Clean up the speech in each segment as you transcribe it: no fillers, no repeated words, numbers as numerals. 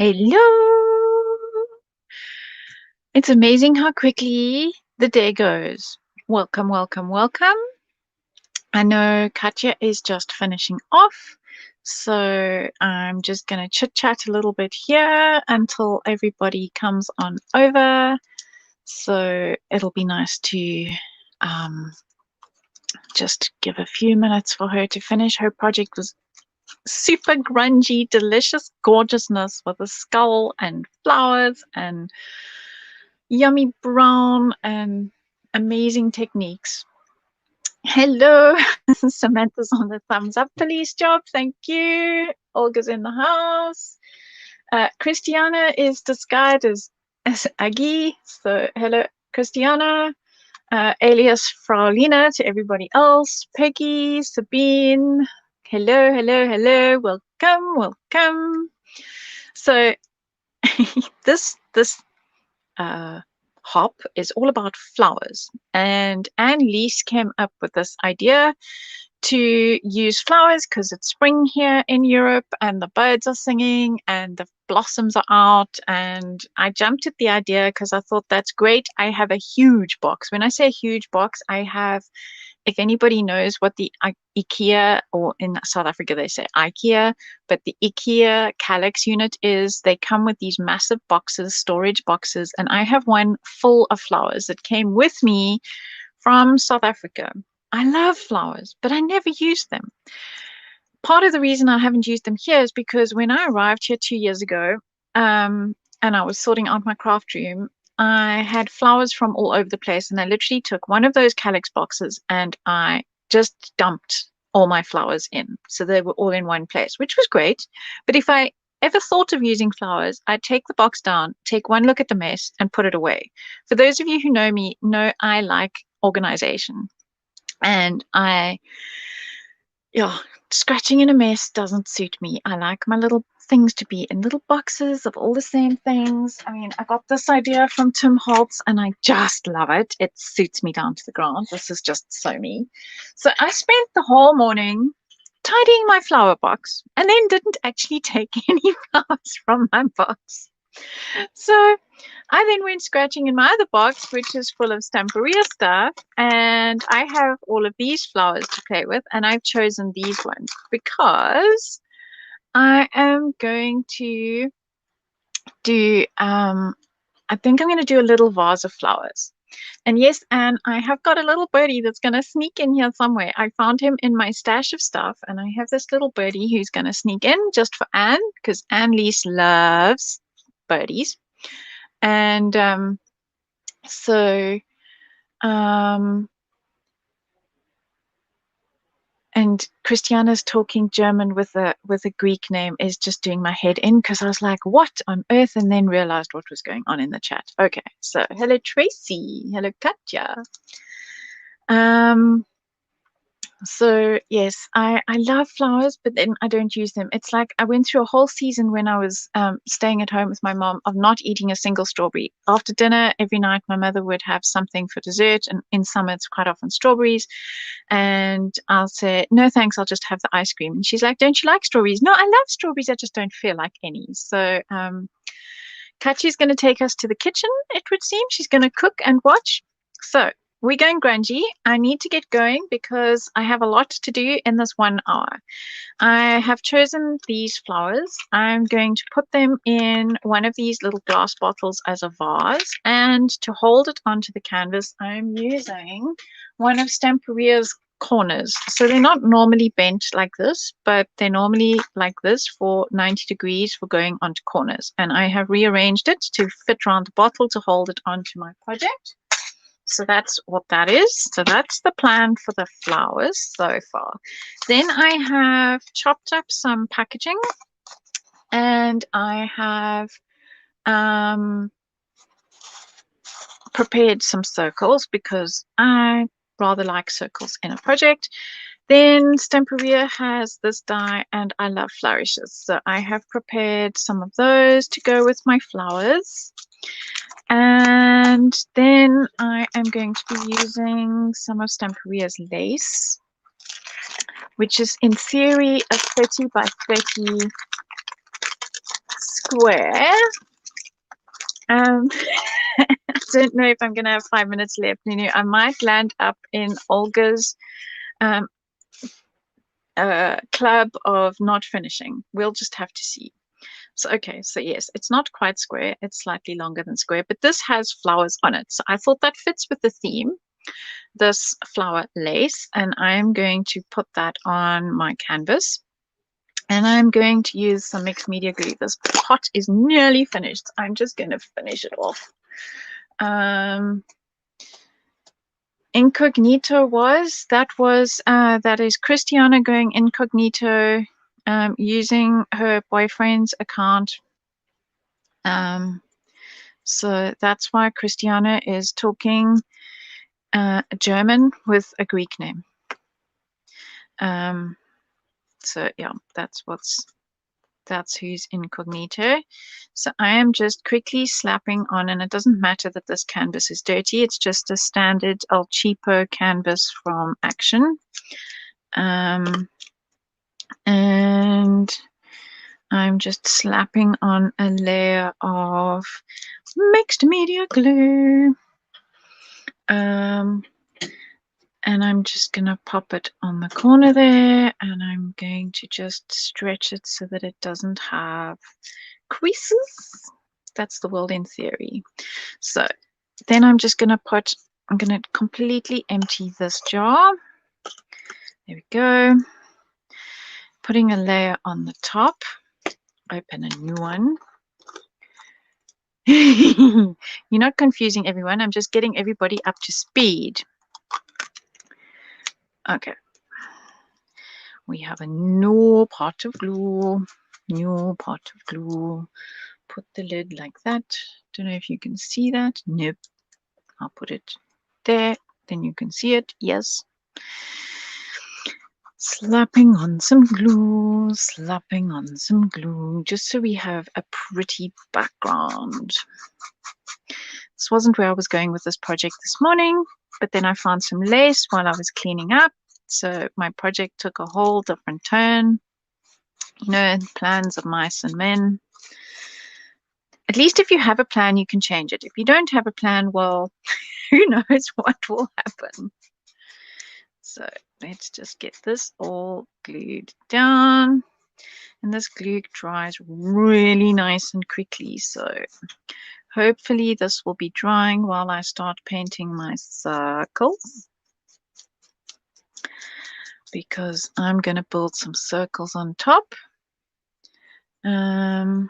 Hello! It's amazing how quickly the day goes. Welcome, welcome, welcome. I know Katja is just finishing off, so I'm just going to chit-chat a little bit here until everybody comes on over. So it'll be nice to just give a few minutes for her to finish. Her project was super grungy, delicious gorgeousness with a skull and flowers and yummy brown and amazing techniques. Hello, Samanta's on the thumbs up police job. Thank you. Olga's in the house. Christiana is disguised as Aggie. So hello, Christiana. Alias Fraulina to everybody else. Peggy, Sabine. Hello, hello, hello. Welcome, welcome. So this hop is all about flowers, and Anneliese came up with this idea to use flowers because it's spring here in Europe and the birds are singing and the blossoms are out, and I jumped at the idea because I thought that's great. I have a huge box. When I say huge box, I have, if anybody knows what the IKEA, or in South Africa they say IKEA, but the IKEA Calyx unit is, they come with these massive boxes, storage boxes, and I have one full of flowers that came with me from South Africa. I love flowers, but I never use them. Part of the reason I haven't used them here is because when I arrived here 2 years ago, and I was sorting out my craft room, I had flowers from all over the place, and I literally took one of those Calyx boxes and I just dumped all my flowers in. So they were all in one place, which was great. But if I ever thought of using flowers, I'd take the box down, take one look at the mess, and put it away. For those of you who know me, know I like organization. And scratching in a mess doesn't suit me. I like my little things to be in little boxes of all the same things. I mean, I got this idea from Tim Holtz and I just love it. It suits me down to the ground. This is just so me. So I spent the whole morning tidying my flower box and then didn't actually take any flowers from my box. So I then went scratching in my other box, which is full of Stamperia stuff, and I have all of these flowers to play with, and I've chosen these ones because I am going to do, I think I'm going to do a little vase of flowers. And yes, Anne, I have got a little birdie that's going to sneak in here somewhere. I found him in my stash of stuff, and I have this little birdie who's going to sneak in just for Anne, because Anneliese loves birdies. And and Christiana's talking German with a Greek name is just doing my head in, because I was like, what on earth? And then realized what was going on in the chat. Okay, so hello Tracy, hello Katja. So yes, I love flowers, but then I don't use them. It's like I went through a whole season when I was staying at home with my mom of not eating a single strawberry. After dinner, every night, my mother would have something for dessert, and in summer, it's quite often strawberries. And I'll say, no, thanks, I'll just have the ice cream. And she's like, don't you like strawberries? No, I love strawberries, I just don't feel like any. So Katya's going to take us to the kitchen, it would seem. She's going to cook and watch. So we're going grungy. I need to get going because I have a lot to do in this 1 hour. I have chosen these flowers. I'm going to put them in one of these little glass bottles as a vase, and to hold it onto the canvas, I'm using one of Stamperia's corners. So they're not normally bent like this, but they're normally like this for 90 degrees for going onto corners. And I have rearranged it to fit around the bottle to hold it onto my project. So that's what that is. So that's the plan for the flowers so far. Then I have chopped up some packaging, and I have prepared some circles because I rather like circles in a project. Then Stamperia has this die, and I love flourishes. So I have prepared some of those to go with my flowers. And then I am going to be using some of Stamperia's lace, which is in theory a 30 by 30 square. I don't know if I'm going to have 5 minutes left. You know, I might land up in Olga's club of not finishing. We'll just have to see. So, okay, so yes, it's not quite square. It's slightly longer than square, but this has flowers on it. So I thought that fits with the theme, this flower lace, and I am going to put that on my canvas. And I'm going to use some mixed media glue. This pot is nearly finished. I'm just going to finish it off. Incognito that is Christiana going incognito, using her boyfriend's account. So that's why Christiana is talking German with a Greek name. So yeah, that's who's incognito. So I am just quickly slapping on, and it doesn't matter that this canvas is dirty. It's just a standard El Cheapo canvas from Action. And I'm just slapping on a layer of mixed media glue. And I'm just going to pop it on the corner there, and I'm going to just stretch it so that it doesn't have creases. That's the world in theory. So then I'm going to completely empty this jar. There we go. Putting a layer on the top. Open a new one. You're not confusing everyone. I'm just getting everybody up to speed. Okay. We have a new pot of glue. New pot of glue. Put the lid like that. Don't know if you can see that. Nope. I'll put it there. Then you can see it. Yes. Slapping on some glue. Slapping on some glue. Just so we have a pretty background. This wasn't where I was going with this project this morning, but then I found some lace while I was cleaning up. So my project took a whole different turn. You know, plans of mice and men. At least if you have a plan, you can change it. If you don't have a plan, well, who knows what will happen. So let's just get this all glued down. And this glue dries really nice and quickly. So hopefully this will be drying while I start painting my circles, because I'm going to build some circles on top. And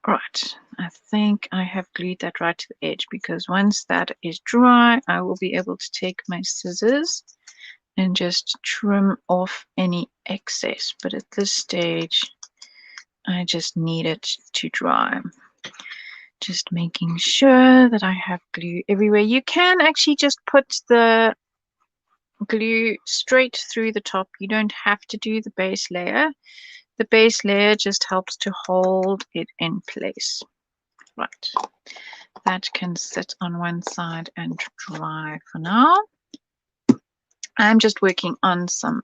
right, I think I have glued that right to the edge, because once that is dry, I will be able to take my scissors and just trim off any excess. But at this stage, I just need it to dry. Just making sure that I have glue everywhere. You can actually just put the glue straight through the top. You don't have to do the base layer. The base layer just helps to hold it in place. Right. That can sit on one side and dry for now. I'm just working on some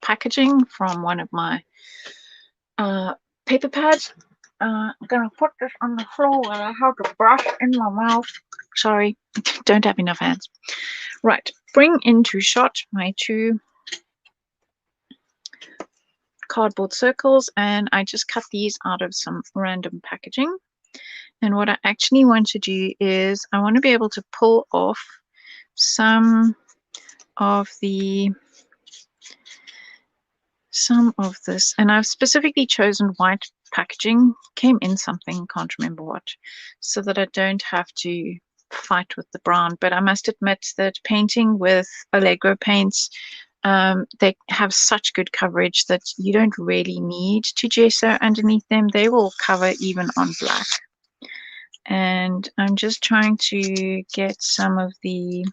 packaging from one of my paper pads. I'm going to put this on the floor while I have the brush in my mouth. Sorry, don't have enough hands. Right, bring into shot my two cardboard circles, and I just cut these out of some random packaging. And what I actually want to do is I want to be able to pull off some of this, and I've specifically chosen white packaging. Came in something, can't remember what, so that I don't have to fight with the brown. But I must admit that painting with Allegro paints, they have such good coverage that you don't really need to gesso underneath them. They will cover even on black. And I'm just trying to get some of these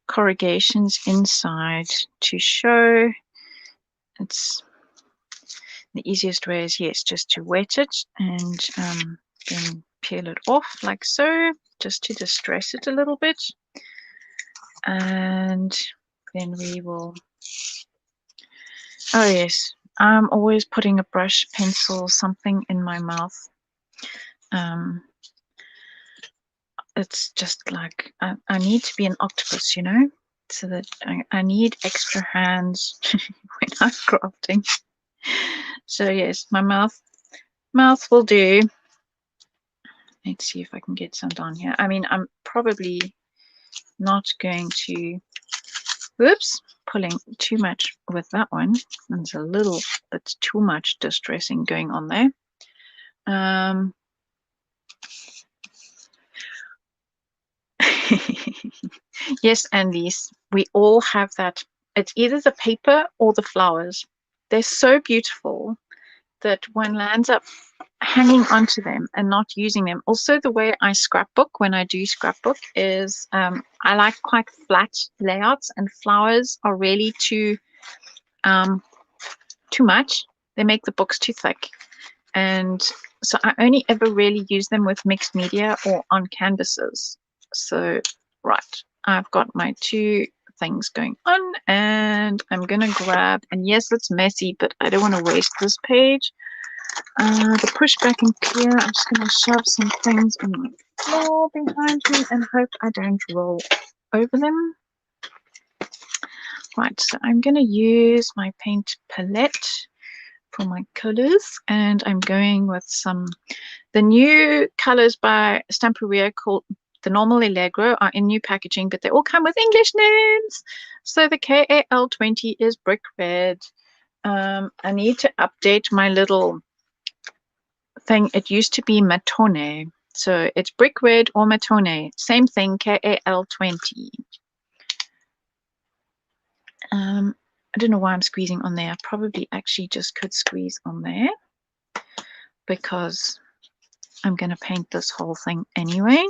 corrugations inside to show. It's the easiest way is, yes, just to wet it and then peel it off like so. just to distress it a little bit. And then we will, oh yes, I'm always putting a brush, pencil, something in my mouth. It's just like I need to be an octopus, you know, so that I need extra hands when I'm crafting. So yes, my mouth will do. Let's see if I can get some down here. I mean, I'm probably not going to, whoops, pulling too much with that one. There's a little bit too much distressing going on there. Yes, Anneliese, we all have that. It's either the paper or the flowers. They're so beautiful that one lands up hanging onto them and not using them. Also, the way I scrapbook when I do scrapbook is I like quite flat layouts, and flowers are really too much. They make the books too thick. And so I only ever really use them with mixed media or on canvases. So, right, I've got my two things going on, and I'm going to grab, and yes, it's messy, but I don't want to waste this page. The push back and clear, I'm just going to shove some things on my floor behind me and hope I don't roll over them. Right, so I'm going to use my paint palette for my colors, and I'm going with the new colors by Stamperia called the Normal Allegro are in new packaging, but they all come with English names. So the KAL20 is brick red. I need to update my little thing. It used to be Matone, so it's brick red or Matone, same thing, KAL20. I don't know why I'm squeezing on there. I probably actually just could squeeze on there because I'm going to paint this whole thing anyway.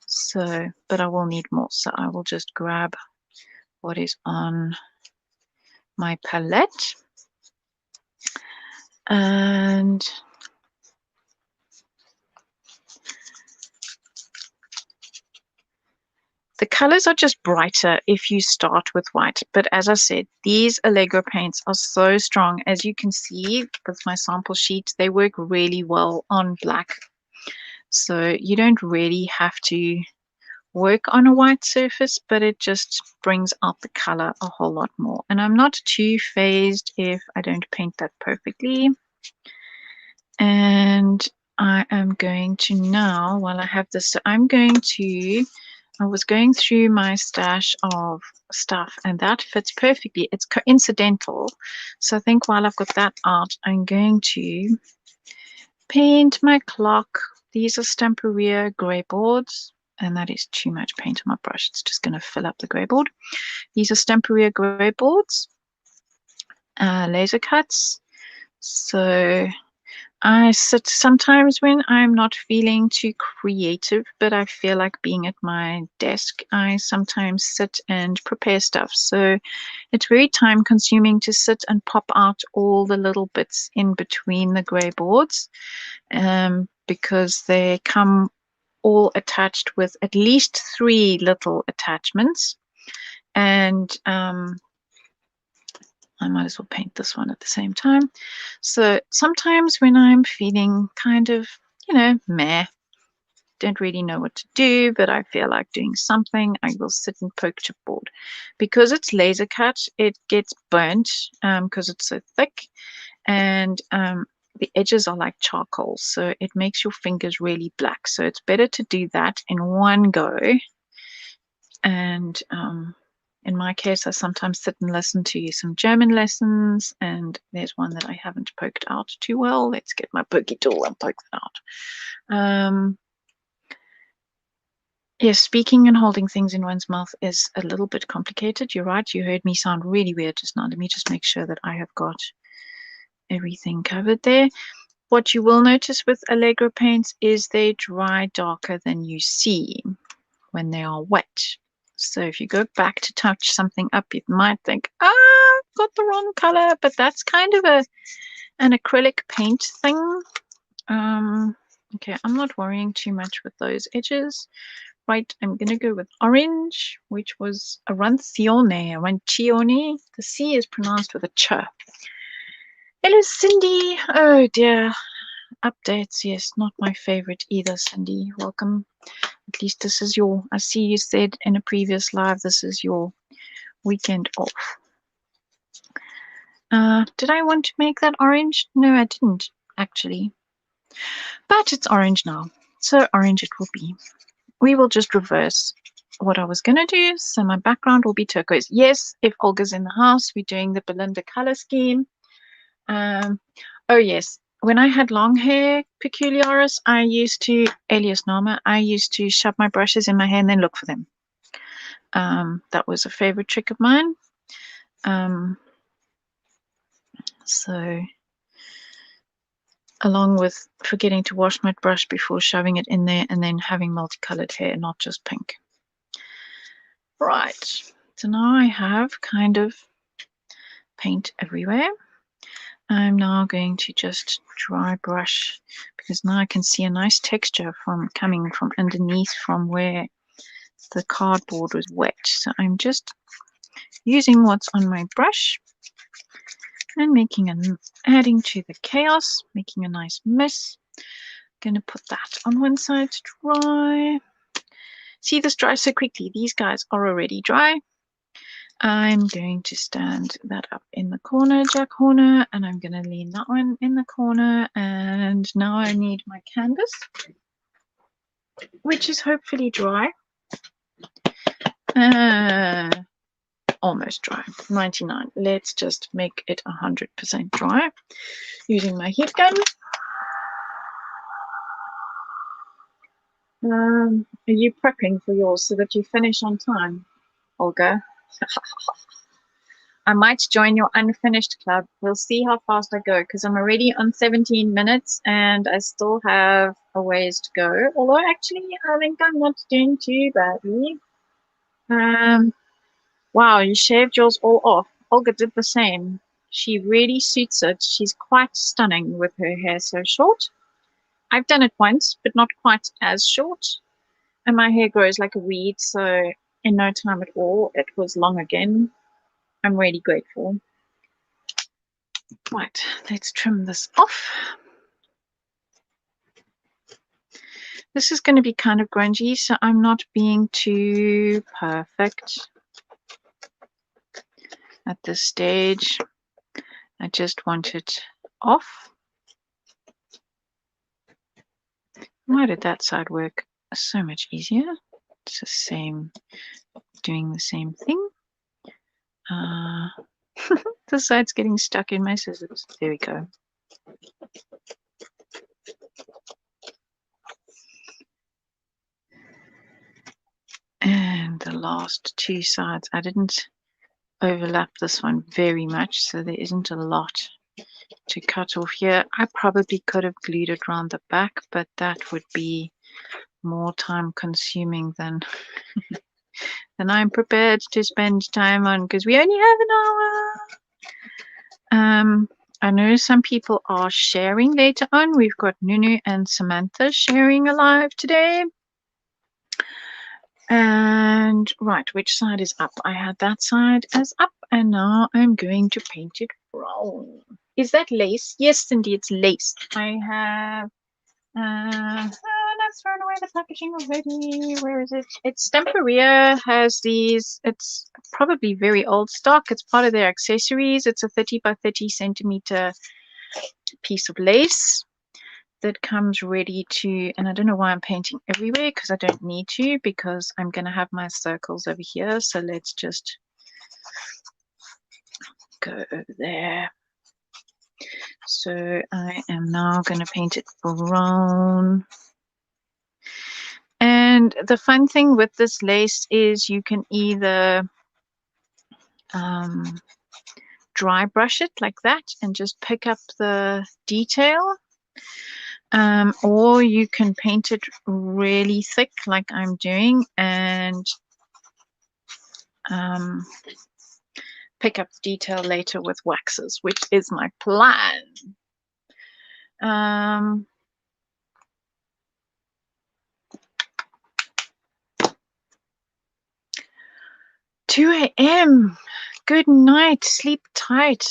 So, but I will need more. So I will just grab what is on my palette. And the colors are just brighter if you start with white. But as I said, these Allegro paints are so strong. As you can see with my sample sheet, they work really well on black. So you don't really have to work on a white surface, but it just brings out the color a whole lot more. And I'm not too phased if I don't paint that perfectly. And I am going to now, while I have this, so I was going through my stash of stuff, and that fits perfectly. It's coincidental. So I think while I've got that out, I'm going to paint my clock. These are Stamperia gray boards, and that is too much paint on my brush. It's just going to fill up the gray board. These are Stamperia gray boards, laser cuts. So I sit sometimes when I'm not feeling too creative, but I feel like being at my desk, I sometimes sit and prepare stuff. So it's very time consuming to sit and pop out all the little bits in between the gray boards, because they come all attached with at least 3 little attachments. And I might as well paint this one at the same time. So sometimes when I'm feeling kind of, meh, don't really know what to do, but I feel like doing something, I will sit and poke chipboard. Because it's laser cut, it gets burnt because it's so thick, and the edges are like charcoal, so it makes your fingers really black. So it's better to do that in one go. And in my case, I sometimes sit and listen to some German lessons, and there's one that I haven't poked out too well. Let's get my pokey tool and poke that out. Yes, speaking and holding things in one's mouth is a little bit complicated. You're right. You heard me sound really weird just now. Let me just make sure that I have got everything covered there. What you will notice with Allegro paints is they dry darker than you see when they are wet. So if you go back to touch something up, you might think, I've got the wrong color, but that's kind of an acrylic paint thing. Okay, I'm not worrying too much with those edges. Right, I'm going to go with orange, which was arancione. The C is pronounced with a ch. Hello, Cindy. Oh, dear. Updates, yes, not my favorite either, Cindy. Welcome. At least this is your, I see you said in a previous live, this is your weekend off. Did I want to make that orange? No, I didn't, actually. But it's orange now, so orange it will be. We will just reverse what I was going to do. So my background will be turquoise. Yes, if Olga's in the house, we're doing the Belinda color scheme. Oh, yes. When I had long hair peculiaris, I used to, alias Nama, I used to shove my brushes in my hair and then look for them. That was a favorite trick of mine. So, along with forgetting to wash my brush before shoving it in there and then having multicolored hair, not just pink. Right. So now I have kind of paint everywhere. I'm now going to just dry brush because now I can see a nice texture from coming from underneath from where the cardboard was wet. So I'm just using what's on my brush and adding to the chaos, making a nice mess. Going to put that on one side to dry. See, this dries so quickly. These guys are already dry. I'm going to stand that up in the corner, Jack Horner, and I'm going to lean that one in the corner. And now I need my canvas, which is hopefully dry. Almost dry, 99. Let's just make it 100% dry using my heat gun. Are you prepping for yours so that you finish on time, Olga? I might join your unfinished club. We'll see how fast I go because I'm already on 17 minutes and I still have a ways to go. Although actually I think I'm not doing too badly. Wow, you shaved yours all off. Olga did the same. She really suits it. She's quite stunning with her hair so short. I've done it once, but not quite as short. And my hair grows like a weed, so in no time at all, it was long again. I'm really grateful. Right, let's trim this off. This is going to be kind of grungy, so I'm not being too perfect at this stage. I just want it off. Why did that side work so much easier? It's the same, doing the same thing. This side's getting stuck in my scissors. There we go. And the last two sides, I didn't overlap this one very much, so there isn't a lot to cut off here. I probably could have glued it around the back, but that would be more time consuming than I'm prepared to spend time on because we only have an hour. I know some people are sharing later on. We've got Nunu and Samanta sharing a live today. And right, which side is up? I had that side as up, and now I'm going to paint it brown. Is that lace? Yes, Cindy, it's lace. I have let's throw away the packaging already. Where is it? It's Stamperia has these. It's probably very old stock. It's part of their accessories. It's a 30 by 30 centimeter piece of lace that comes ready to, and I don't know why I'm painting everywhere because I don't need to because I'm going to have my circles over here. So let's just go over there. So I am now going to paint it brown. And the fun thing with this lace is you can either dry brush it like that and just pick up the detail, or you can paint it really thick like I'm doing and pick up the detail later with waxes, which is my plan. 2 a.m. Good night. Sleep tight.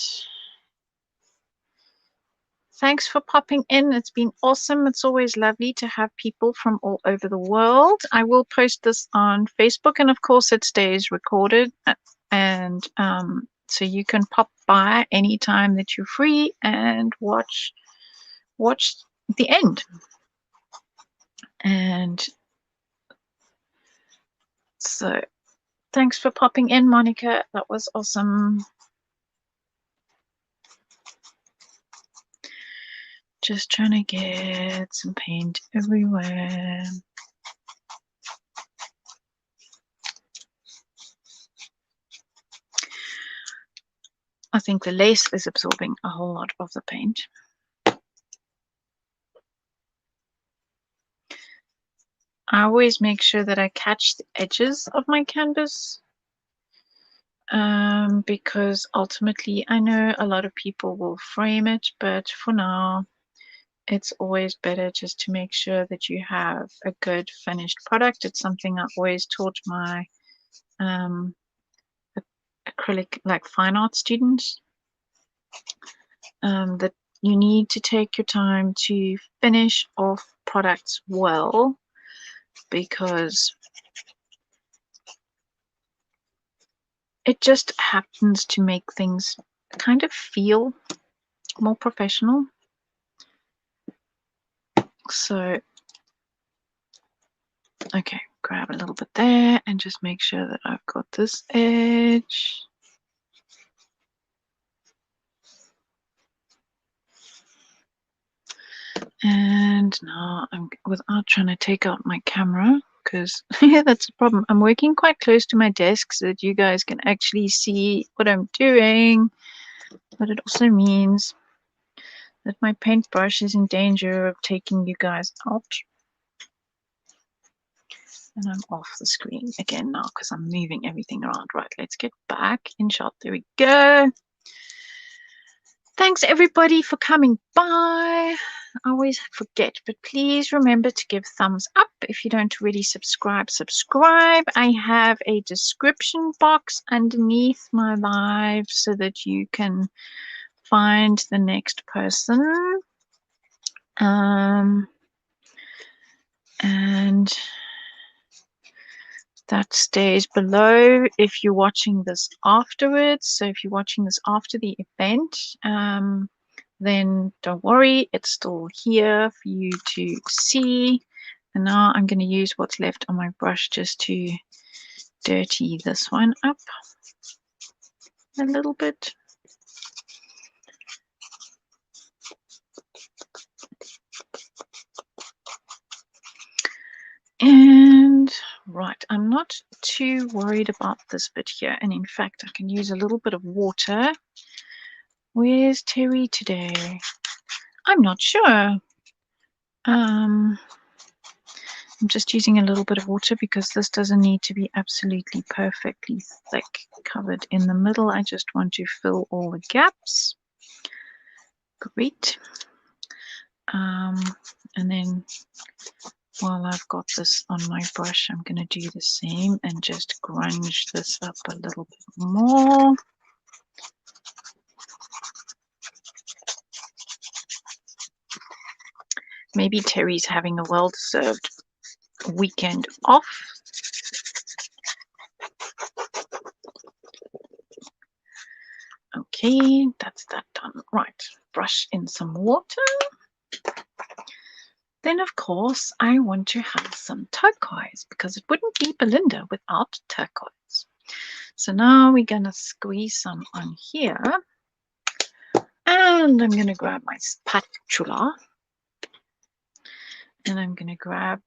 Thanks for popping in. It's been awesome. It's always lovely to have people from all over the world. I will post this on Facebook, and of course it stays recorded. And so you can pop by anytime that you're free and watch the end. And so thanks for popping in, Monica. That was awesome. Just trying to get some paint everywhere. I think the lace is absorbing a whole lot of the paint. I always make sure that I catch the edges of my canvas because ultimately I know a lot of people will frame it, but for now it's always better just to make sure that you have a good finished product. It's something I always taught my acrylic, like fine art students, that you need to take your time to finish off products well, because it just happens to make things kind of feel more professional. So, okay, grab a little bit there and just make sure that I've got this edge. And now I'm, without trying to take out my camera, because yeah, that's the problem. I'm working quite close to my desk so that you guys can actually see what I'm doing. But it also means that my paintbrush is in danger of taking you guys out. And I'm off the screen again now because I'm moving everything around. Right, let's get back in shot. There we go. Thanks everybody for coming by. I always forget, but please remember to give thumbs up. If you don't already subscribe. I have a description box underneath my live so that you can find the next person. And that stays below if you're watching this afterwards. So if you're watching this after the event, then don't worry, it's still here for you to see. And now I'm going to use what's left on my brush just to dirty this one up a little bit. And right, I'm not too worried about this bit here. And in fact, I can use a little bit of water. Where's Terry today? I'm not sure. I'm just using a little bit of water because this doesn't need to be absolutely perfectly thick covered in the middle. I just want to fill all the gaps. Great. And then while I've got this on my brush, I'm going to do the same and just grunge this up a little bit more. Maybe Terry's having a well-deserved weekend off. Okay, that's that done. Right, brush in some water. Then, of course, I want to have some turquoise because it wouldn't be Belinda without turquoise. So now we're going to squeeze some on here. And I'm going to grab my spatula. And I'm going to grab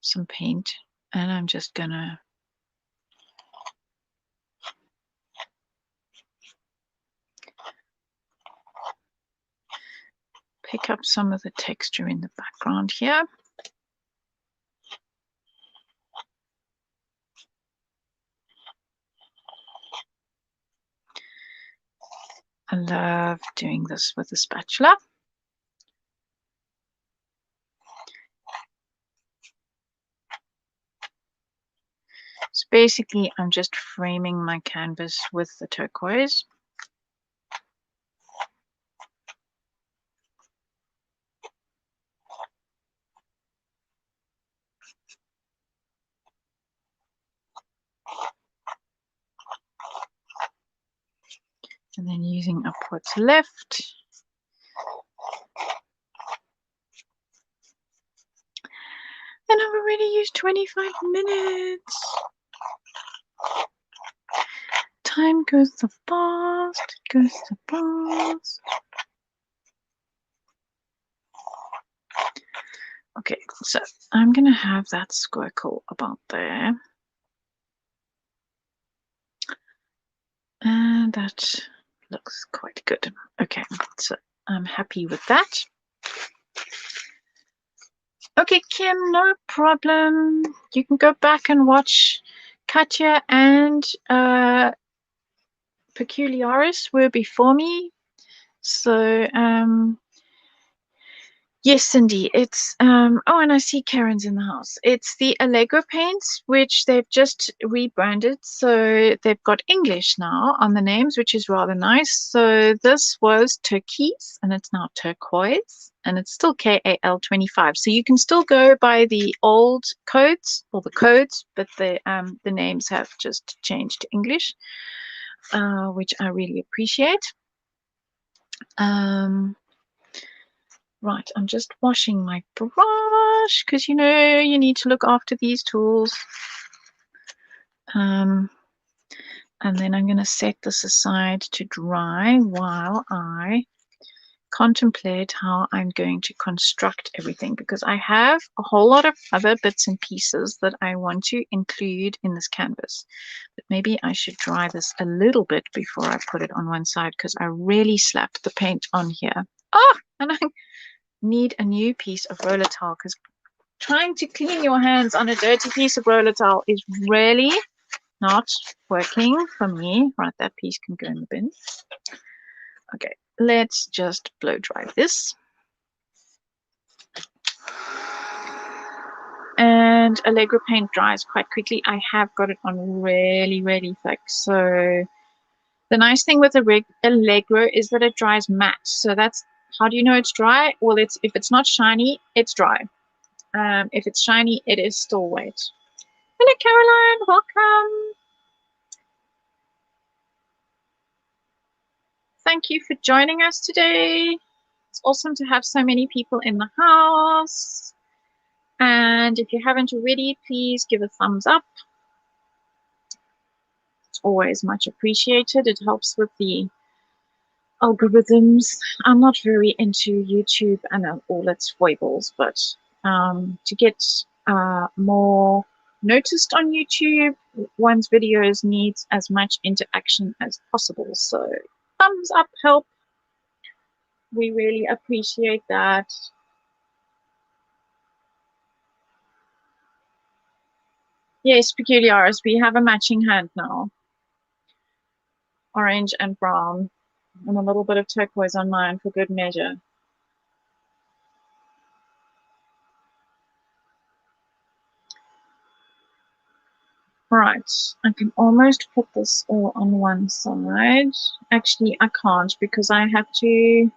some paint. And I'm just going to pick up some of the texture in the background here. I love doing this with a spatula. So basically, I'm just framing my canvas with the turquoise. And then using upwards left. And I've already used 25 minutes. Time goes so fast, goes so fast. Okay, so I'm going to have that squircle about there. And that looks quite good. Okay, so I'm happy with that. Okay, Kim, no problem. You can go back and watch Katja and Peculiaris were before me. So, yes, Cindy, it's, oh, and I see Karen's in the house. It's the Allegro paints, which they've just rebranded. So they've got English now on the names, which is rather nice. So this was turquoise, and it's now turquoise, and it's still KAL25. So you can still go by the old codes, or the codes, but the names have just changed to English, which I really appreciate. Right, I'm just washing my brush because you know you need to look after these tools. And then I'm going to set this aside to dry while I contemplate how I'm going to construct everything, because I have a whole lot of other bits and pieces that I want to include in this canvas. But maybe I should dry this a little bit before I put it on one side, because I really slapped the paint on here. Oh, and I need a new piece of roller towel, because trying to clean your hands on a dirty piece of roller towel is really not working for me. Right, that piece can go in the bin. Okay, let's just blow dry this. And Allegro paint dries quite quickly. I have got it on really, really thick. So the nice thing with Allegro is that it dries matte. So that's, how do you know it's dry? Well, it's, if it's not shiny, it's dry. If it's shiny, it is still wet. Hello, Caroline. Welcome. Thank you for joining us today. It's awesome to have so many people in the house. And if you haven't already, please give a thumbs up. It's always much appreciated. It helps with the algorithms. I'm not very into YouTube and all its foibles, but to get more noticed on YouTube, one's videos needs as much interaction as possible. So thumbs up help. We really appreciate that. Yes, Peculiaris, we have a matching hand now. Orange and brown, and a little bit of turquoise on mine for good measure. Right, I can almost put this all on one side. Actually, I can't, because I have to,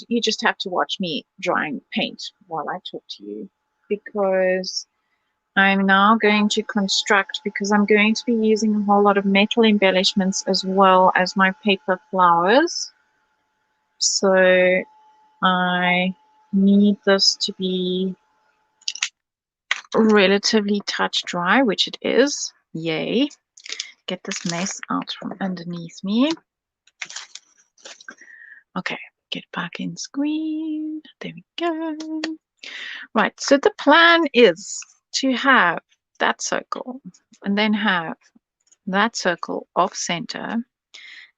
you just have to watch me drying paint while I talk to you, because I'm now going to construct, because I'm going to be using a whole lot of metal embellishments as well as my paper flowers. So I need this to be relatively touch dry, which it is. Yay. Get this mess out from underneath me. Okay, get back in screen. There we go. Right, so the plan is to have that circle, and then have that circle off center,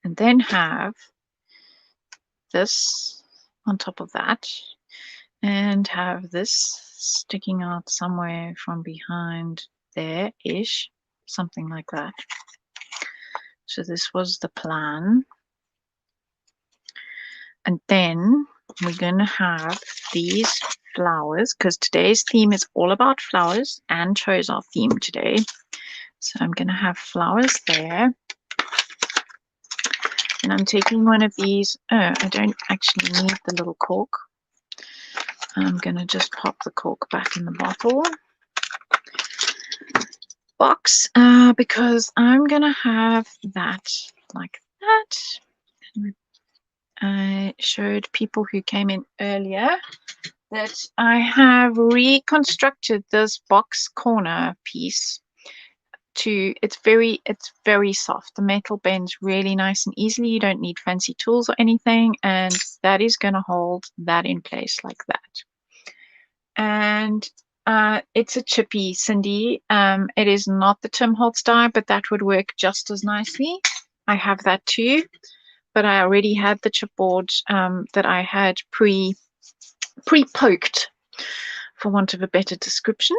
and then have this on top of that, and have this sticking out somewhere from behind there-ish, something like that. So this was the plan. And then we're going to have these flowers, because today's theme is all about flowers. Anne chose our theme today. So I'm going to have flowers there. And I'm taking one of these. Oh, I don't actually need the little cork. I'm going to just pop the cork back in the bottle box because I'm going to have that like that. I showed people who came in earlier that I have reconstructed this box corner piece to it's very soft. The metal bends really nice and easily. You don't need fancy tools or anything, and that is going to hold that in place like that. And it's a chippy, Cindy. It is not the Tim Holtz die, but that would work just as nicely. I have that too, but I already had the chipboard that I had pre-poked, for want of a better description.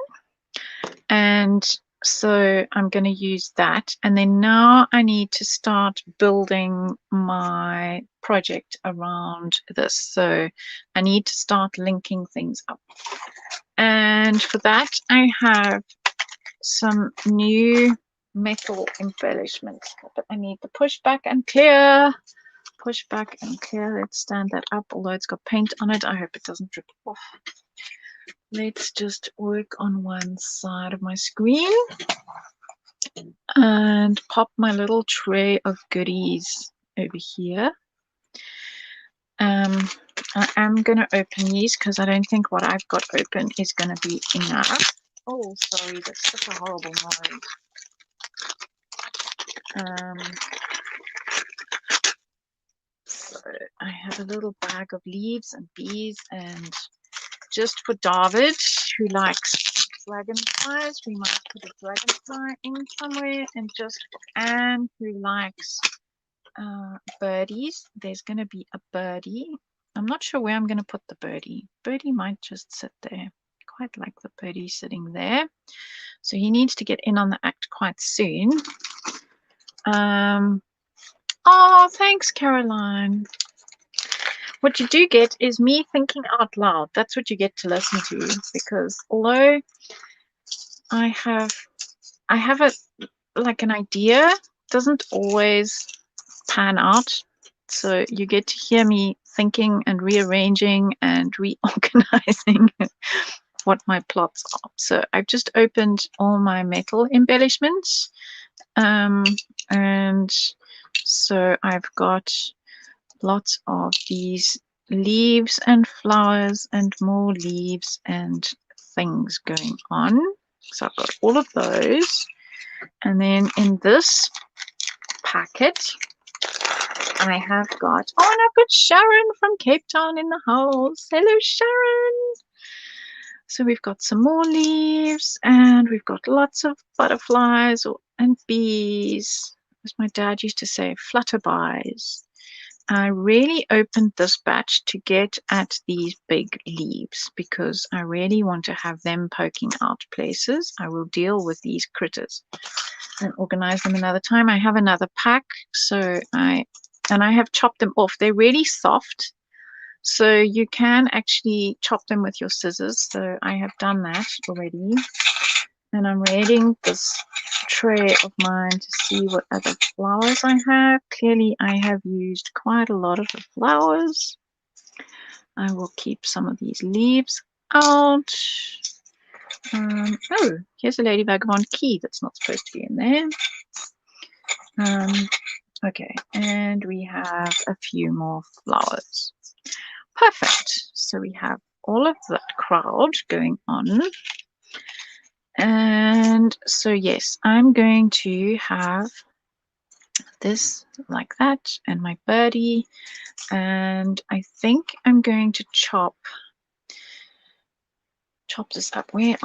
And so I'm going to use that. And then now I need to start building my project around this. So I need to start linking things up. And for that, I have some new metal embellishments. But I need the push back and clear. Push back and clear. Let's stand that up, although it's got paint on it. I hope it doesn't drip off. Let's just work on one side of my screen and pop my little tray of goodies over here. I am going to open these because I don't think what I've got open is going to be enough. Oh, sorry, that's such a horrible noise. So I have a little bag of leaves and bees, and just for Dawid, who likes dragonflies, we might put a dragonfly in somewhere, and just for Anne, who likes birdies, there's going to be a birdie. I'm not sure where I'm going to put the birdie. Birdie might just sit there. Quite like the birdie sitting there. So he needs to get in on the act quite soon. Oh, thanks, Caroline. What you do get is me thinking out loud. That's what you get to listen to, because although I have an idea, it doesn't always pan out. So you get to hear me thinking and rearranging and reorganizing what my plots are. So I've just opened all my metal embellishments. And so I've got lots of these leaves and flowers and more leaves and things going on. So I've got all of those. And then in this packet, I have got, oh, and I've got Sharon from Cape Town in the house. Hello, Sharon. So we've got some more leaves, and we've got lots of butterflies and bees. As my dad used to say, flutterbies. I really opened this batch to get at these big leaves because I really want to have them poking out places. I will deal with these critters and organize them another time. I have another pack, so I have chopped them off. They're really soft, so you can actually chop them with your scissors. So I have done that already. And I'm raiding this tray of mine to see what other flowers I have. Clearly, I have used quite a lot of the flowers. I will keep some of these leaves out. Oh, here's a Lady Vagabond key that's not supposed to be in there. Okay, and we have a few more flowers. Perfect. So we have all of that crowd going on. And so, yes, I'm going to have this like that and my birdie. And I think I'm going to chop this up where,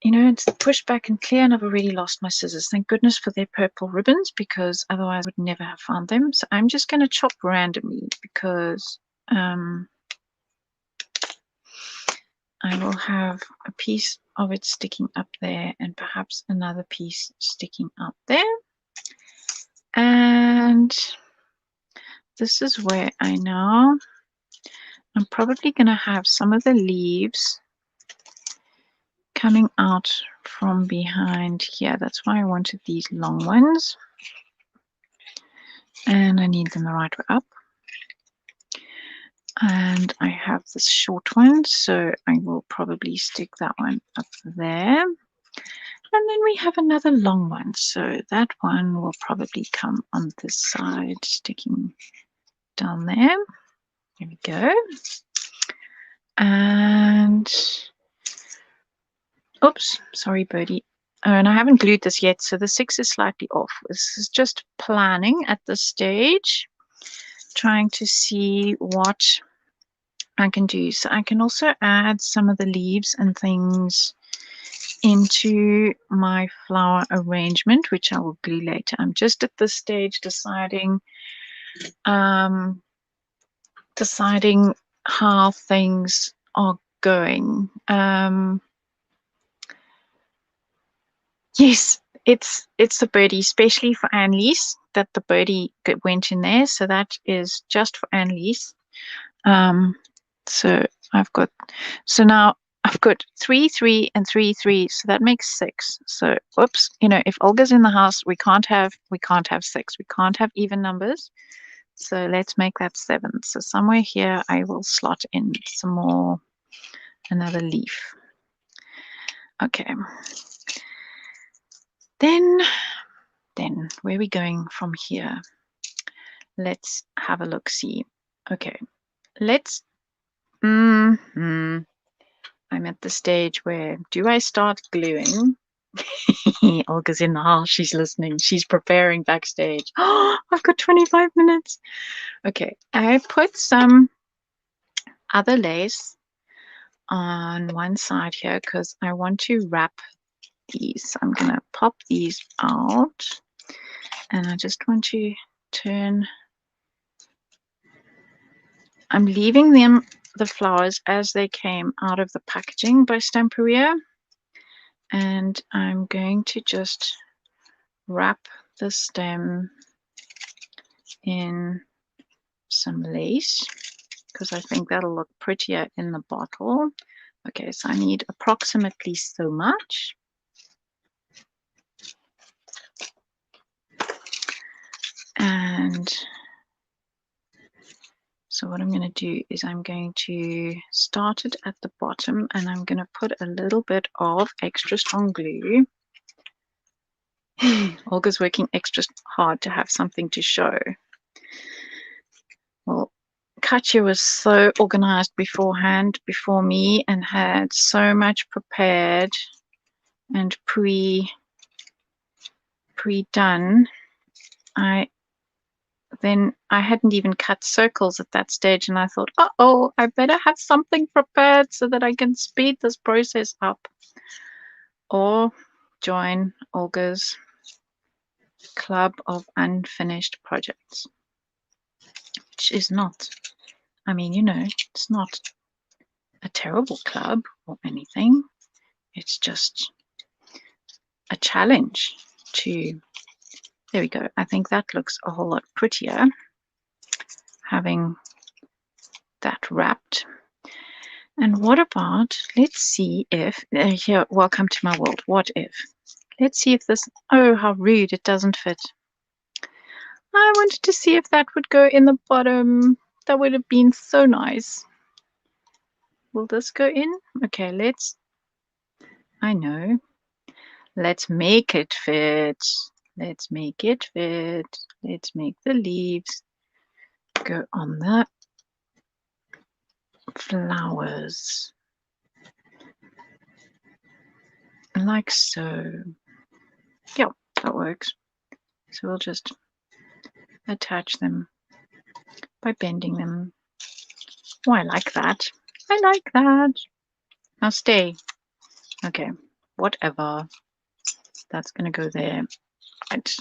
you know, it's push back and clear, and I've already lost my scissors. Thank goodness for their purple ribbons, because otherwise I would never have found them. So I'm just going to chop randomly because I will have a piece of it sticking up there and perhaps another piece sticking up there. And this is where I now I'm probably going to have some of the leaves coming out from behind here. That's why I wanted these long ones. And I need them the right way up. And I have this short one, so I will probably stick that one up there. And then we have another long one, so that one will probably come on this side, sticking down there. There we go. And oops, sorry, birdie. Oh, and I haven't glued this yet, so the 6 is slightly off. This is just planning at this stage, trying to see what I can do. So I can also add some of the leaves and things into my flower arrangement, which I will glue later. I'm just at this stage deciding how things are going. Yes, it's the birdie, especially for Anneliese, that the birdie went in there. So that is just for Anneliese. So now I've got 3, 3, and 3, 3. So that makes 6. So whoops, if Olga's in the house, we can't have 6. We can't have even numbers. So let's make that 7. So somewhere here I will slot in another leaf. Okay. Then where are we going from here? Let's have a look, see. Okay, I'm at the stage where, do I start gluing? Olga's in the house, she's listening, she's preparing backstage. Oh, I've got 25 minutes. Okay, I put some other lace on one side here because I want to wrap these. I'm gonna pop these out, and I just want to turn. I'm leaving the flowers as they came out of the packaging by Stamperia, and I'm going to just wrap the stem in some lace because I think that'll look prettier in the bottle. Okay, so I need approximately so much. And so what I'm going to do is I'm going to start it at the bottom, and I'm going to put a little bit of extra strong glue. Olga's working extra hard to have something to show. Well, Katja was so organized beforehand, before me, and had so much prepared and pre-done. I hadn't even cut circles at that stage, and I thought, uh-oh, I better have something prepared so that I can speed this process up or join Olga's club of unfinished projects, which is not, it's not a terrible club or anything. It's just a challenge to, there we go. I think that looks a whole lot prettier, having that wrapped. And what about, let's see if, here, welcome to my world, what if? Let's see if this, oh, how rude, it doesn't fit. I wanted to see if that would go in the bottom. That would have been so nice. Will this go in? Okay, I know. Let's make it fit. Let's make it fit. Let's make the leaves go on the flowers. Like so. Yeah, that works. So we'll just attach them by bending them. Oh, I like that. I like that. Now stay. Okay, whatever. That's going to go there. Right.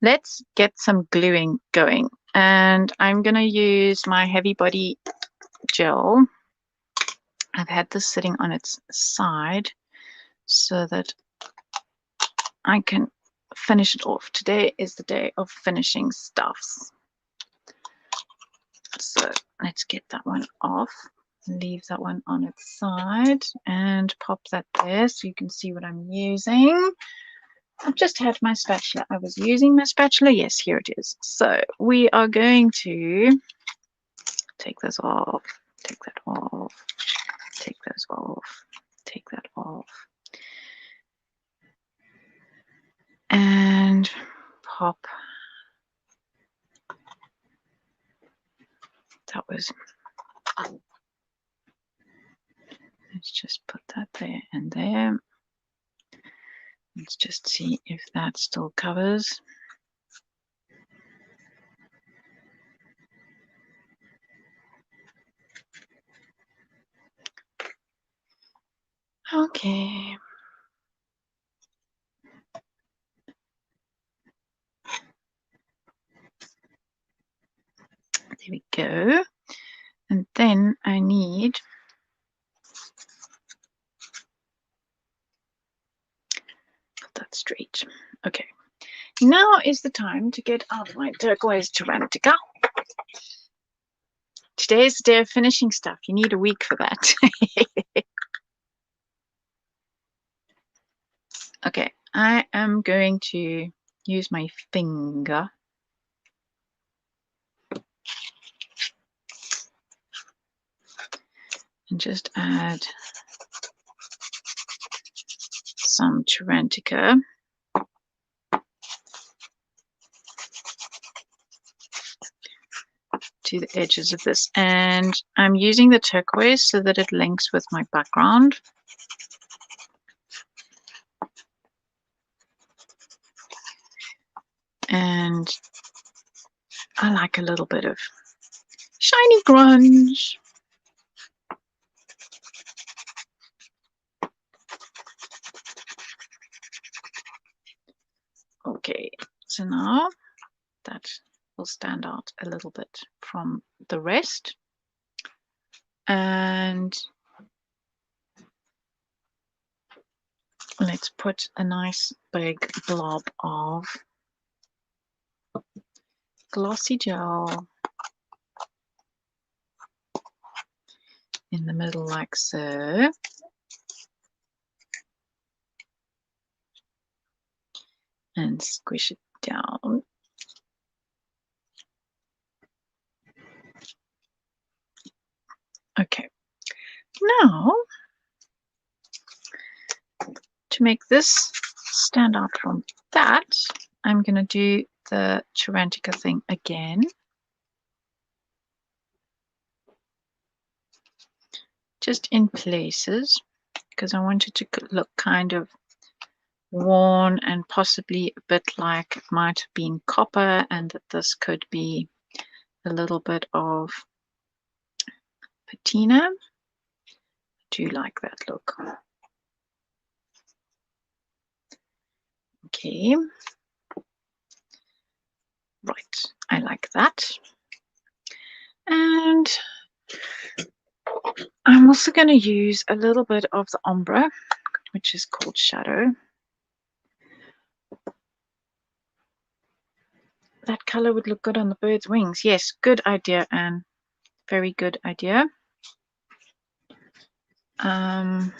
Let's get some gluing going. And I'm going to use my heavy body gel. I've had this sitting on its side so that I can finish it off. Today is the day of finishing stuffs. So let's get that one off. Leave that one on its side and pop that there so you can see what I'm using. I've just had my spatula. I was using my spatula. Yes, here it is. So we are going to take this off, take that off, take those off, take that off, and pop. That was. Let's just put that there and there. Let's just see if that still covers. Okay. There we go. And then I need put that straight. Okay. Now is the time to get out my turquoise Tyrannica. Today is the day of finishing stuff. You need a week for that. Okay, I am going to use my finger and just add some Tyrantica. To the edges of this, and I'm using the turquoise so that it links with my background. And I like a little bit of shiny grunge. Okay, so now that will stand out a little bit from the rest. And let's put a nice big blob of glossy gel in the middle like so. And squish it down. Okay, now to make this stand out from that, I'm going to do the Tyrantica thing again. Just in places, because I want it to look kind of worn and possibly a bit like it might have been copper, and that this could be a little bit of patina. I do like that look. Okay. Right, I like that. And I'm also going to use a little bit of the ombre, which is called shadow. That color would look good on the bird's wings. Yes, good idea, Anne. Very good idea. I'm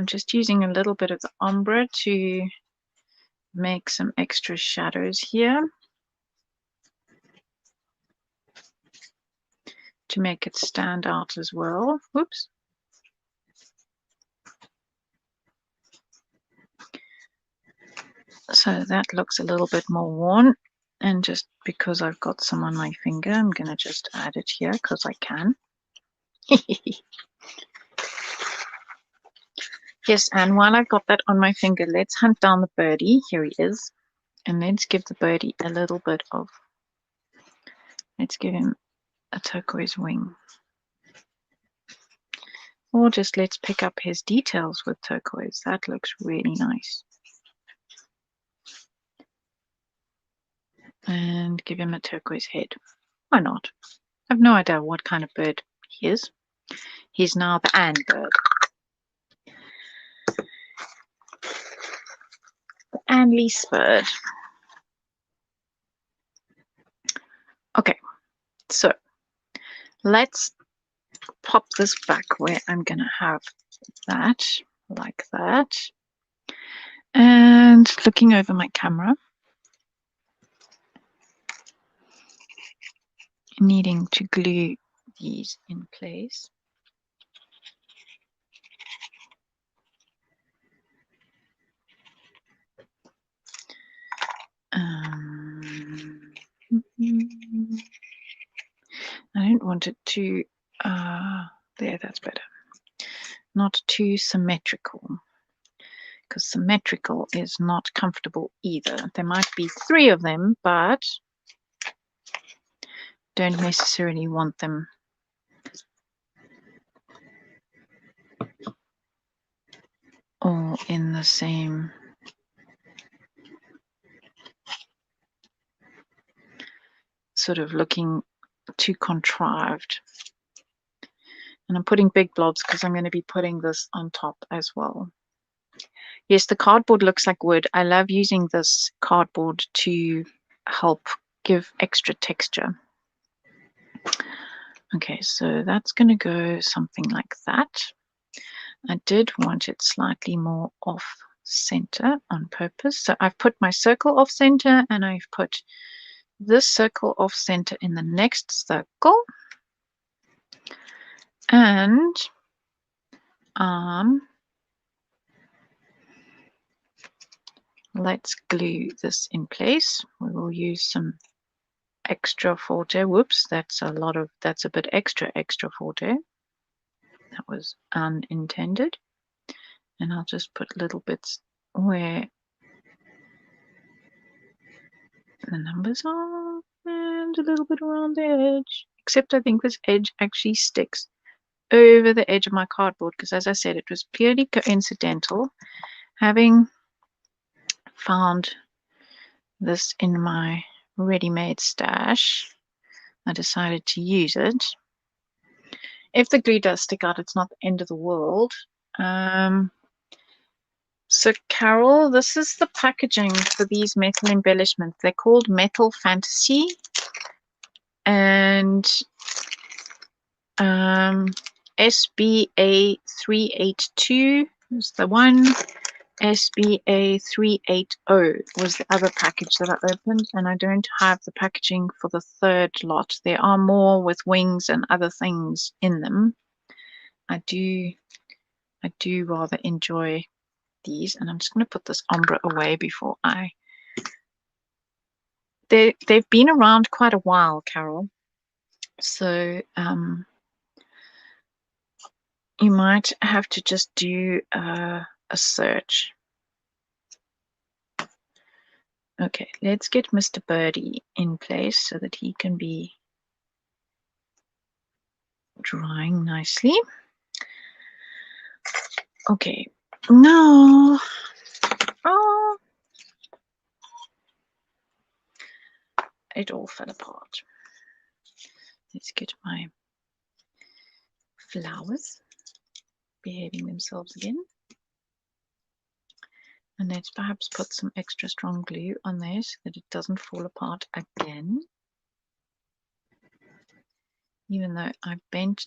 just using a little bit of the ombre to make some extra shadows here, to make it stand out as well. Whoops. So that looks a little bit more worn, and just because I've got some on my finger, I'm going to just add it here because I can. Yes, and while I've got that on my finger, let's hunt down the birdie. Here he is. And let's give the birdie a little bit of, let's give him a turquoise wing. Or just let's pick up his details with turquoise. That looks really nice. And give him a turquoise head. Why not? I have no idea what kind of bird he is. He's now the Anne bird. The Anne Lease bird. So let's pop this back where I'm going to have that, like that. And looking over my camera, needing to glue these in place. I don't want it to, there, that's better. Not too symmetrical, because symmetrical is not comfortable either. There might be 3 of them, but don't necessarily want them all in the same sort of looking too contrived. And I'm putting big blobs because I'm going to be putting this on top as well. Yes, the cardboard looks like wood. I love using this cardboard to help give extra texture. Okay, so that's going to go something like that. I did want it slightly more off center on purpose. So I've put my circle off center, and I've put this circle off center in the next circle. And let's glue this in place. We will use some extra forte. Whoops, that's a bit extra forte. That was unintended. And I'll just put little bits where the numbers are, and a little bit around the edge. Except I think this edge actually sticks over the edge of my cardboard, because as I said, it was purely coincidental. Having found this in my ready-made stash, I decided to use it. If the glue does stick out, it's not the end of the world. So Carol, this is the packaging for these metal embellishments. They're called Metal Fantasy, and SBA 382 is the one. SBA 380 was the other package that I opened, and I don't have the packaging for the 3rd lot. There are more with wings and other things in them. I do rather enjoy these, and I'm just going to put this ombre away before they've been around quite a while, Carol, so you might have to just do a search. Okay, let's get Mr. Birdie in place so that he can be drying nicely. Okay, now, it all fell apart. Let's get my flowers behaving themselves again. And let's perhaps put some extra strong glue on there so that it doesn't fall apart again. Even though I bent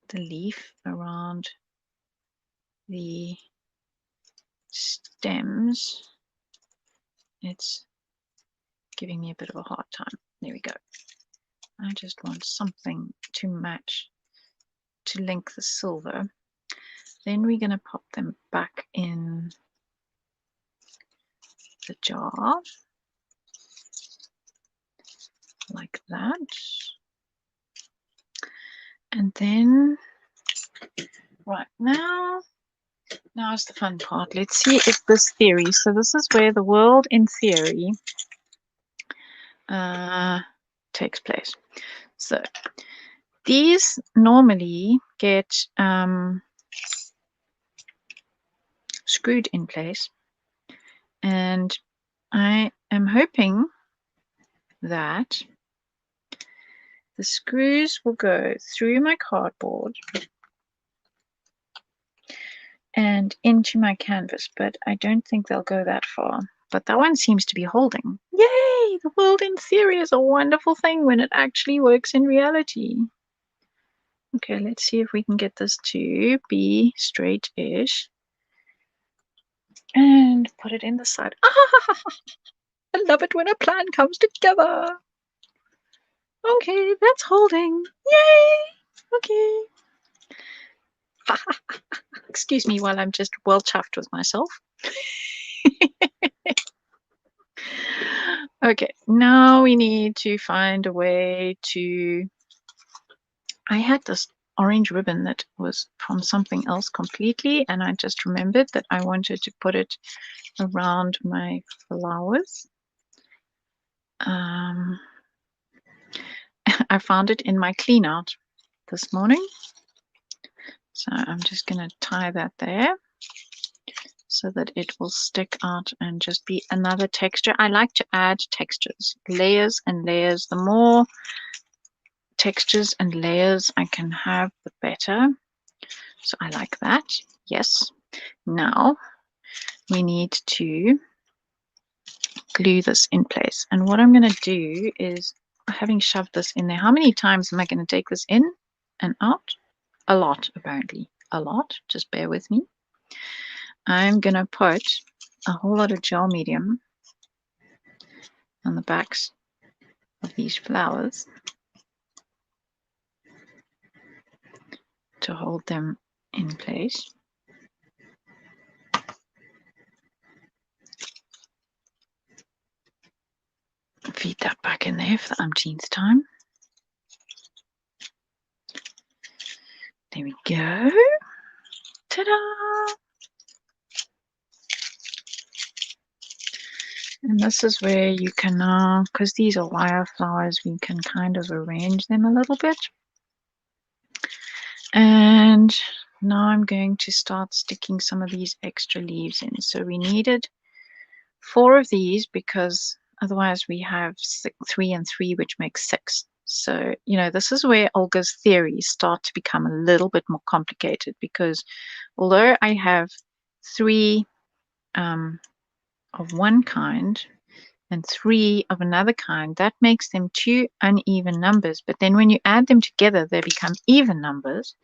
the leaf around the stems, it's giving me a bit of a hard time. There we go. I just want something to match, to link the silver. Then we're going to pop them back in the jar like that. And then right now's the fun part. Let's see if this theory, so this is where the world in theory takes place. So these normally get screwed in place, and I am hoping that the screws will go through my cardboard and into my canvas, but I don't think they'll go that far. but that one seems to be holding. Yay! The world in theory is a wonderful thing when it actually works in reality. Okay, let's see if we can get this to be straight-ish. And put it in the side. Ah, I love it when a plan comes together. Okay, that's holding. Yay! Okay. Excuse me while I'm just well chuffed with myself. Okay, now we need to find a way to... I had this orange ribbon that was from something else completely, and I just remembered that I wanted to put it around my flowers. I found it in my clean out this morning. So I'm just going to tie that there so that it will stick out and just be another texture. I like to add textures, layers and layers. The more textures and layers I can have, the better. So I like that. Yes. Now we need to glue this in place. And what I'm going to do is, having shoved this in there, how many times am I going to take this in and out? A lot, apparently. A lot. Just bear with me. I'm going to put a whole lot of gel medium on the backs of these flowers to hold them in place. Feed that back in there for the umpteenth time. There we go. Ta-da! And this is where you can now, because these are wire flowers, we can kind of arrange them a little bit. And now I'm going to start sticking some of these extra leaves in. So we needed 4 of these because otherwise we have 3 and 3, which makes 6. So, you know, this is where Olga's theories start to become a little bit more complicated, because although I have 3 of one kind and 3 of another kind, that makes them 2 uneven numbers. But then when you add them together, they become even numbers.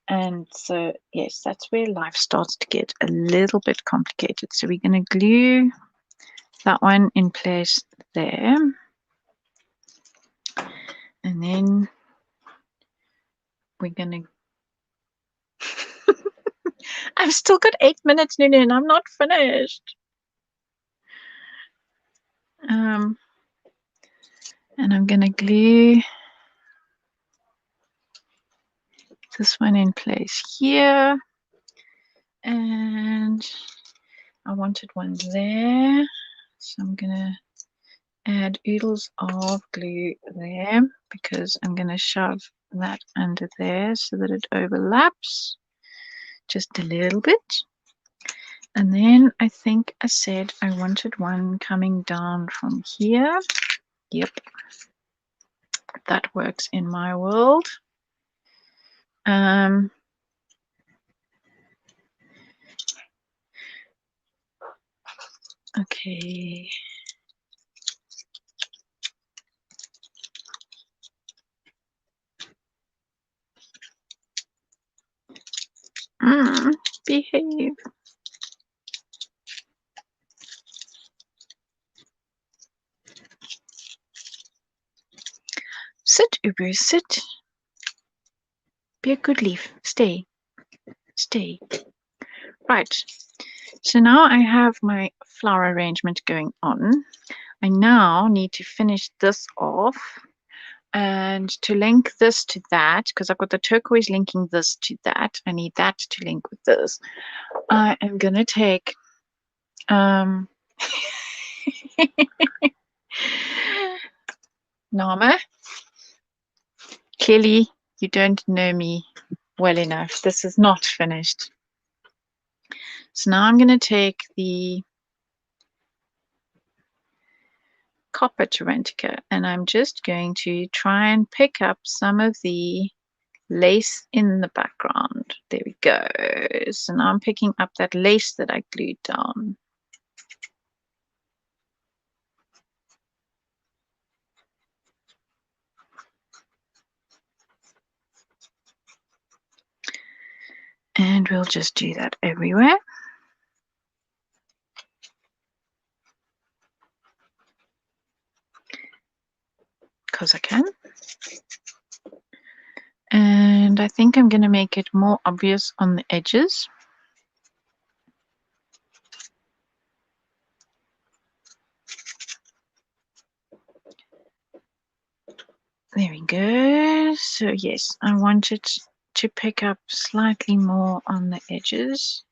And so, yes, that's where life starts to get a little bit complicated. So we're going to glue that one in place there. And then we're going to... I've still got 8 minutes, Nunu, and I'm not finished. And I'm going to glue this one in place here. And I wanted one there. So I'm going to add oodles of glue there because I'm going to shove that under there so that it overlaps just a little bit. And then I think I said I wanted one coming down from here. Yep, that works in my world. Okay. Behave. Sit, Ubu, sit. Be a good leaf. Stay. Stay. Right. So now I have my flower arrangement going on. I now need to finish this off. And to link this to that, because I've got the turquoise linking this to that, I need that to link with this. I am going to take... Nama, clearly you don't know me well enough. This is not finished. So now I'm going to take the copper Tarantica and I'm just going to try and pick up some of the lace in the background. There we go. So now I'm picking up that lace that I glued down. And we'll just do that everywhere. Because I can. And I think I'm going to make it more obvious on the edges. There we go. So yes, I want it to pick up slightly more on the edges.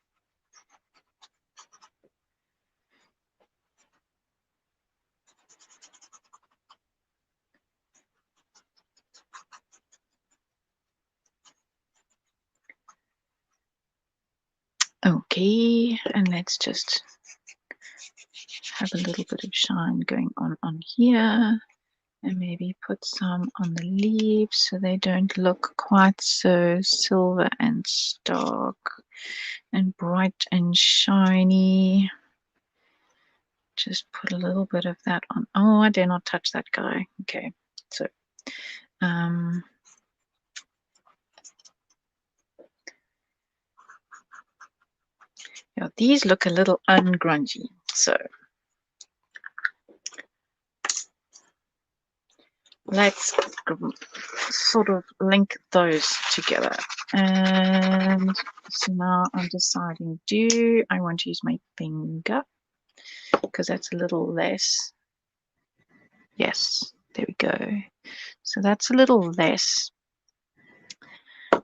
Okay, and let's just have a little bit of shine going on here, and maybe put some on the leaves so they don't look quite so silver and stark and bright and shiny. Just put a little bit of that on. Oh, I dare not touch that guy. Okay, so yeah, these look a little ungrungy, so let's sort of link those together. And so now I'm deciding, do I want to use my finger? Because that's a little less. Yes, there we go. So that's a little less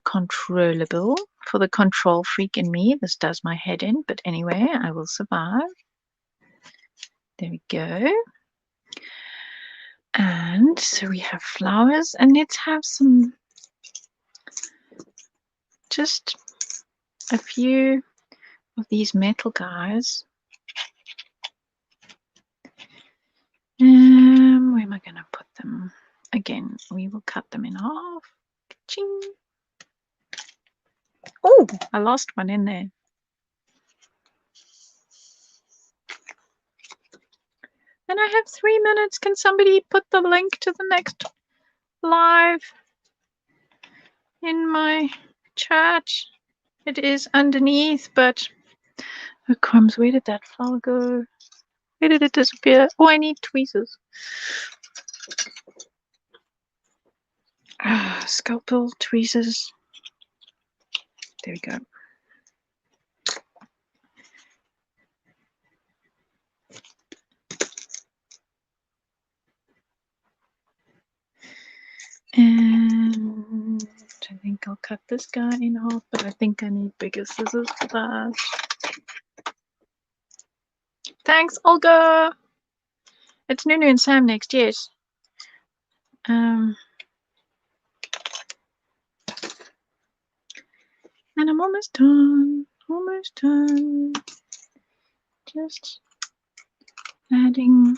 controllable. For the control freak in me, this does my head in, but anyway, I will survive. There we go. And so we have flowers, and let's have some, just a few of these metal guys. Where am I going to put them? Again, we will cut them in half. Ching. Oh, I lost one in there. And I have 3 minutes. Can somebody put the link to the next live in my chat? It is underneath, but oh crumbs, where did that flower go? Where did it disappear? Oh, I need tweezers. Scalpel, tweezers. There we go. And I think I'll cut this guy in half, but I think I need bigger scissors for that. Thanks, Olga. It's Nunu and Sam next, yes. And I'm almost done. Almost done. Just adding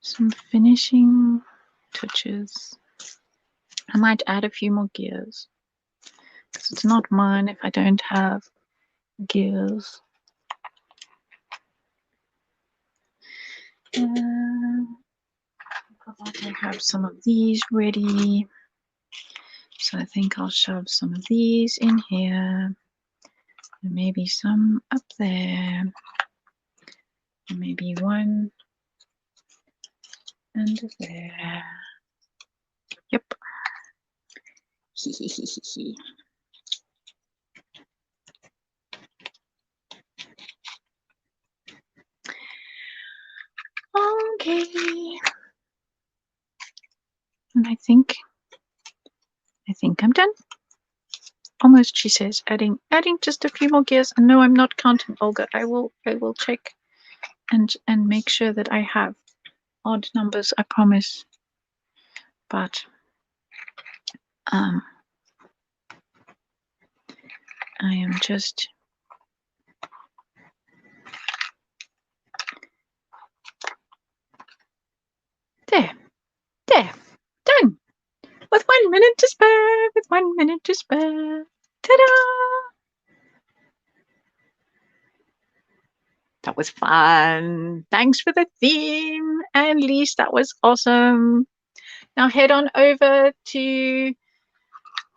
some finishing touches. I might add a few more gears, because it's not mine if I don't have gears. I have some of these ready, so I think I'll shove some of these in here, and maybe some up there, and maybe one under there. Yep. Okay. And I think I'm done. Almost, she says, adding just a few more gears. And no, I'm not counting, Olga. I will check and make sure that I have odd numbers, I promise. But I am just there, done. With 1 minute to spare, with 1 minute to spare. Ta-da! That was fun. Thanks for the theme, Annalise. That was awesome. Now head on over to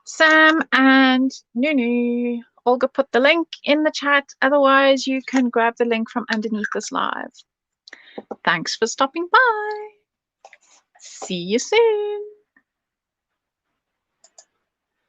Sam and Nunu. Olga put the link in the chat. Otherwise, you can grab the link from underneath this live. Thanks for stopping by. See you soon.